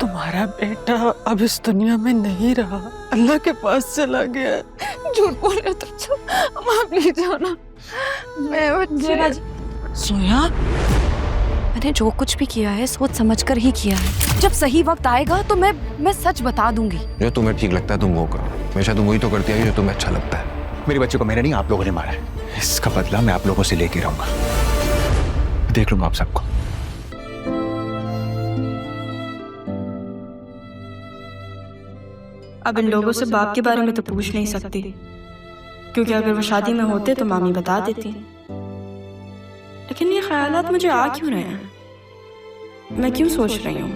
तुम्हारा बेटा अब इस दुनिया में नहीं रहा, अल्लाह के पास चला गया। झूठ बोल रहे तुम, माफ ले जाओ ना। मैं सोया, मैंने जो कुछ भी किया है सोच समझ कर ही किया है। जब सही वक्त आएगा तो मैं सच बता दूंगी। जो तुम्हें ठीक लगता है तुम वो करो। हमेशा तुम वही तो करती है जो तुम्हें अच्छा लगता है। मेरे बच्चे को मैंने नहीं, आप लोगों ने मारा है। इसका बदला मैं आप लोगों से लेके रहूंगा। देख लूंगा आप सबको। अब इन लोगों से बाप के बारे में तो पूछ नहीं सकती, क्योंकि अगर वो शादी में होते तो मामी बता देती। लेकिन ये ख्यालात मुझे आ क्यों रहे हैं? मैं क्यों सोच रही हूँ?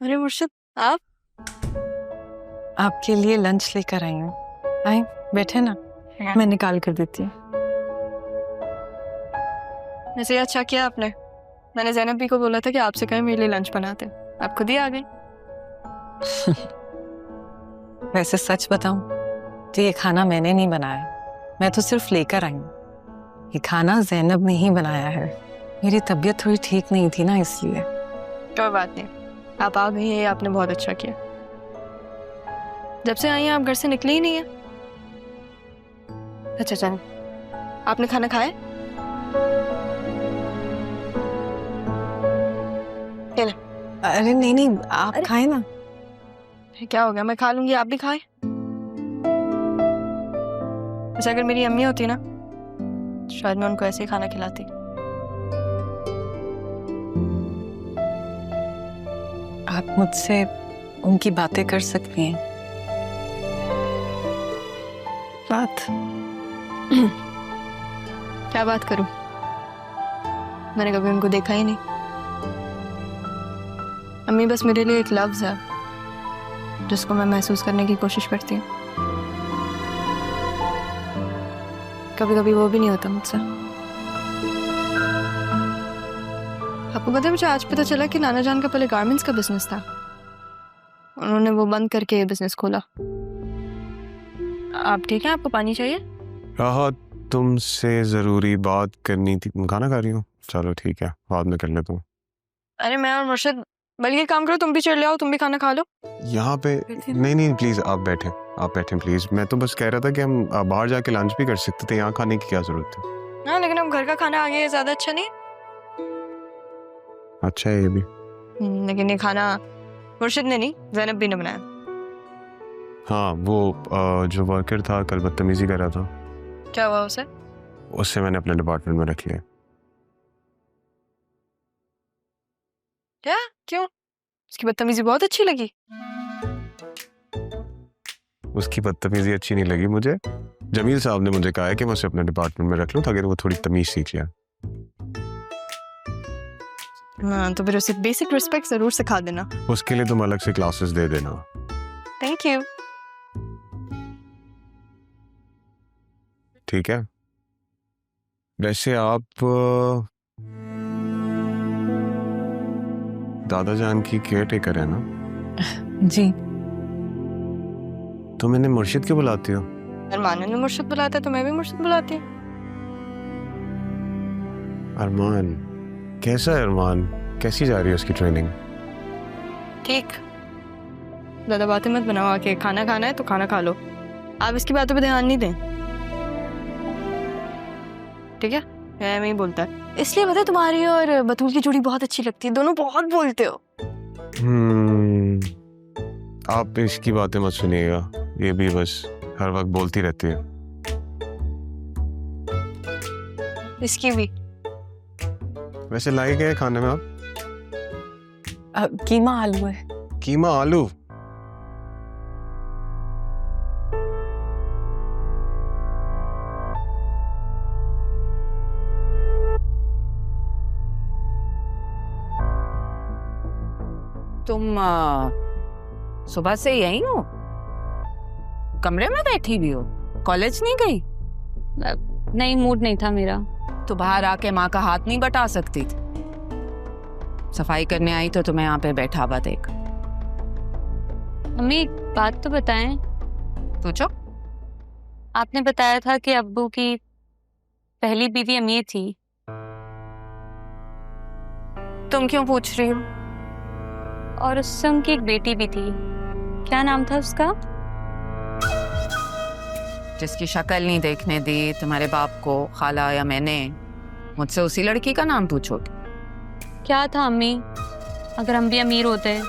अरे मुर्शिद, आपके लिए लंच लेकर आई हूँ। आए बैठे ना, मैं निकाल कर देती हूँ। वैसे अच्छा किया आपने। मैंने ज़ैनब भी को बोला था कि आपसे कहें मेरे लिए लंच बनाते, आप खुद ही आ गई। वैसे सच बताऊं तो ये खाना मैंने नहीं बनाया, मैं तो सिर्फ लेकर आई हूँ। ये खाना ज़ैनब ने ही बनाया है। मेरी तबीयत थोड़ी ठीक नहीं थी ना, इसलिए। कोई बात नहीं, आप आ गई हैं, आपने बहुत अच्छा किया। जब से आई हैं आप घर से निकली ही नहीं है। अच्छा चल, आपने खाना खाया? अरे नहीं नहीं, आप खाए ना। क्या हो गया, मैं खा लूंगी, आप भी खाए। वैसे अगर मेरी अम्मी होती ना, शायद मैं उनको ऐसे ही खाना खिलाती। आप मुझसे उनकी बातें कर सकती हैं। बात? क्या बात करूं? मैंने कभी उनको देखा ही नहीं। अम्मी बस मेरे लिए एक लफ्ज है जिसको मैं महसूस करने की कोशिश करती हूँ। कभी कभी वो भी नहीं होता मुझसे। आपको पता है, मुझे आज पता चला कि नाना जान का पहले गारमेंट्स का बिजनेस था। उन्होंने वो बंद करके ये बिजनेस खोला। आप ठीक हैं? आपको पानी चाहिए? राहत, तुमसे जरूरी बात करनी थी। खाना खा रही हूँ? चलो ठीक है, बाद में कर लेता हूँ। अरे मैं और मुर्शिद बल्कि काम करो, तुम भी चढ़ आओ, तुम भी खाना खा लो। यहाँ पे नहीं प्लीज आप बैठे प्लीज। मैं तो बस कह रहा था कि हम बाहर जाके लंच भी कर सकते थे, यहाँ खाने की क्या जरूरत है। हाँ, लेकिन अब घर का खाना आ गया, ज्यादा अच्छा नहीं। अच्छा है ये भी। लेकिन ये खाना मुर्शिद ने नहीं, ज़ैनब भी ने बनाया। हाँ, वो जो वर्कर था कल बदतमीजी कर रहा था। क्या हुआ उसे? उससे मैंने अपने डिपार्टमेंट में रख लिया। क्या? क्यों? उसकी बदतमीजी बहुत अच्छी लगी? उसकी बदतमीजी अच्छी नहीं लगी मुझे। जमील साहब ने मुझे कहा है कि मैं उसे अपने डिपार्टमेंट में रख लूं ताकि वो थोड़ी तमीज सीख जाए। हाँ, तो फिर उसे बेसिक रिस्पेक्ट जरूर सिखा देना। उसके लिए तुम अलग से क्लासेस दे देना। Thank you. ठीक है। वैसे आप दादा जान की केयर टेकर है ना? जी। तुम इन्हें मुर्शिद क्यों बुलाती हो? अरमान ने मुर्शिद बुलाता है तो मैं भी मुर्शिद बुलाती हूँ। अरमान? कैसा है अरमान? कैसी जा रही है उसकी ट्रेनिंग? ठीक। ज्यादा बातें मत बनाओ, आके खाना खाना है तो खाना खा लो। आप इसकी बातों पे ध्यान नहीं दें, ठीक है? मैं ही बोलता है। इसलिए पता है, तुम्हारी और बतूल की जोड़ी बहुत अच्छी लगती है, दोनों बहुत बोलते हो। आप इसकी बातें मत सुनिएगा, ये भी बस हर वक्त बोलती रहती है। इसकी भी। वैसे लाई क्या है खाने में आप? कीमा आलू है। कीमा आलू? तुम सुबह से यही हो? कमरे में बैठी भी हो? कॉलेज नहीं गई? नहीं, मूड नहीं था मेरा। तो बाहर आके माँ का हाथ नहीं बटा सकती थी? सफाई करने आई तो तुम्हें यहाँ पे बैठा हुआ देख। अम्मी एक बात तो बताएं। पूछो। आपने बताया था कि अब्बू की पहली बीवी अमीर थी। तुम क्यों पूछ रही हो? और उससे उनकी एक बेटी भी थी। क्या नाम था उसका? जिसकी शक्ल नहीं देखने दी तुम्हारे बाप को खाला या मैंने, मुझसे उसी लड़की का नाम पूछोगे? क्या था अम्मी? अगर हम भी अमीर होते,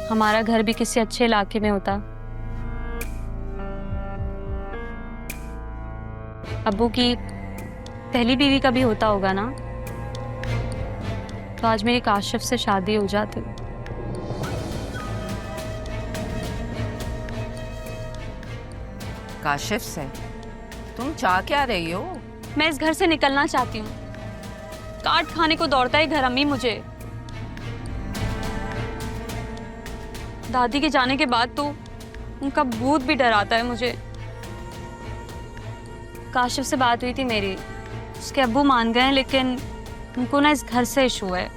हमारा घर भी किसी अच्छे इलाके में होता, अब्बू की पहली बीवी का भी होता होगा ना, तो आज मेरी काशिफ से शादी हो जाती। काशिफ से? तुम चाह क्या रही हो? मैं इस घर से निकलना चाहती हूँ। काट खाने को दौड़ता है घर अम्मी मुझे। दादी के जाने के बाद तो उनका भूत भी डराता है मुझे। काशिफ से बात हुई थी मेरी, उसके अब्बू मान गए हैं, लेकिन उनको ना इस घर से इशू है,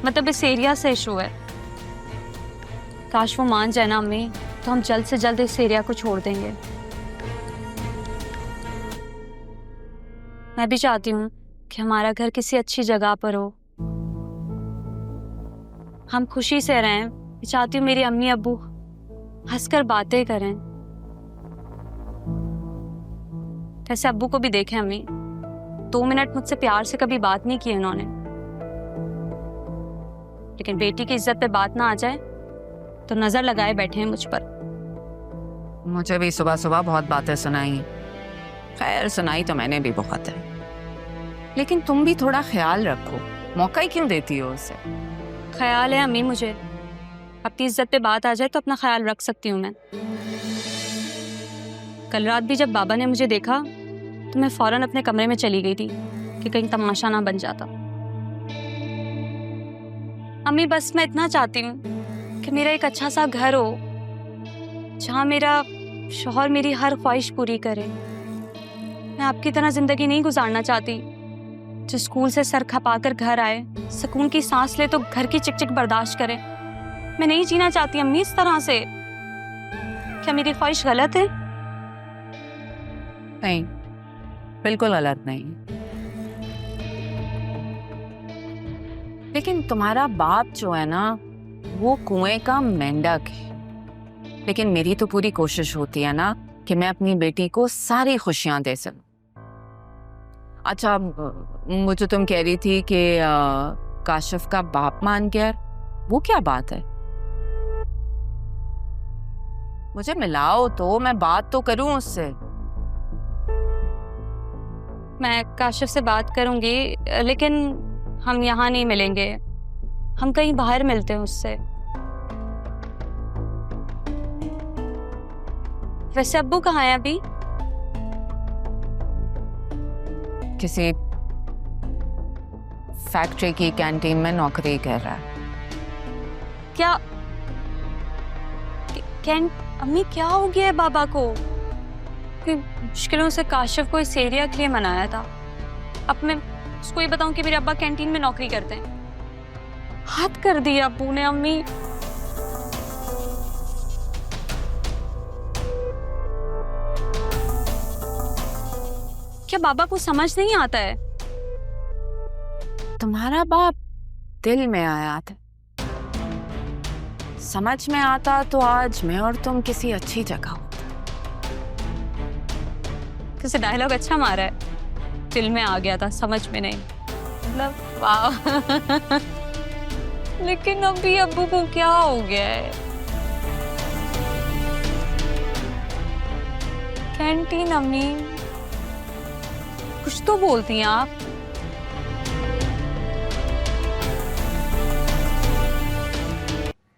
मतलब इस एरिया से इशू है। काश वो मान जाए ना अम्मी, तो हम जल्द से जल्द इस एरिया को छोड़ देंगे। मैं भी चाहती हूँ कि हमारा घर किसी अच्छी जगह पर हो, हम खुशी से रहें। मैं चाहती हूँ मेरी अम्मी अब्बू हंसकर बातें करें। वैसे अब्बू को भी देखें अम्मी, 2 मिनट मुझसे प्यार से कभी बात नहीं की उन्होंने, लेकिन बेटी की इज्जत पे बात ना आ जाए तो नजर लगाए बैठे हैं मुझ पर। मुझे भी सुबह सुबह बहुत बातें सुनाई। खैर सुनाई तो मैंने भी बहुत है, लेकिन तुम भी थोड़ा ख्याल रखो। मौका ही क्यों देती हो उसे? ख्याल है अम्मी मुझे, अपनी इज्जत पे बात आ जाए तो अपना ख्याल रख सकती हूँ मैं। कल रात भी जब बाबा ने मुझे देखा तो मैं फौरन अपने कमरे में चली गई थी कि कहीं तमाशा ना बन जाता। अम्मी बस मैं इतना चाहती हूँ कि मेरा एक अच्छा सा घर हो, जहाँ मेरा शौहर मेरी हर ख्वाहिश पूरी करे। मैं आपकी तरह जिंदगी नहीं गुजारना चाहती, जो स्कूल से सर खपाकर घर आए, सुकून की सांस ले तो घर की चिकचिक बर्दाश्त करे। मैं नहीं जीना चाहती अम्मी इस तरह से। क्या मेरी ख्वाहिश गलत है? नहीं, बिल्कुल गलत नहीं। लेकिन तुम्हारा बाप जो है ना, वो कुएं का मेंढक है। लेकिन मेरी तो पूरी कोशिश होती है ना कि मैं अपनी बेटी को सारी खुशियां दे सकूं। अच्छा, मुझे तुम कह रही थी कि काशिफ का बाप मान गया, वो क्या बात है? मुझे मिलाओ तो मैं बात तो करूं उससे। मैं काशिफ से बात करूंगी, लेकिन हम यहाँ नहीं मिलेंगे, हम कहीं बाहर मिलते हैं उससे। वैसे अब्बू कहाँ है अभी? किसी फैक्ट्री की कैंटीन में नौकरी कर रहा है। क्या कैन अम्मी क्या हो गया है बाबा को? कि मुश्किलों से काशिफ को इस एरिया के लिए मनाया था, अब मैं उसको ये बताऊं कि मेरे अब्बा कैंटीन में नौकरी करते हैं? हद कर दिया अब्बू ने अम्मी। क्या बाबा को समझ नहीं आता है? तुम्हारा बाप दिल में आया था, समझ में आता तो आज मैं और तुम किसी अच्छी जगह हो। किसी डायलॉग अच्छा मारा है, दिल में आ गया था समझ में नहीं, मतलब वाह। लेकिन अभी अब्बू को क्या हो गया है? कैंटीन अम्मी कुछ तो बोलती हैं आप।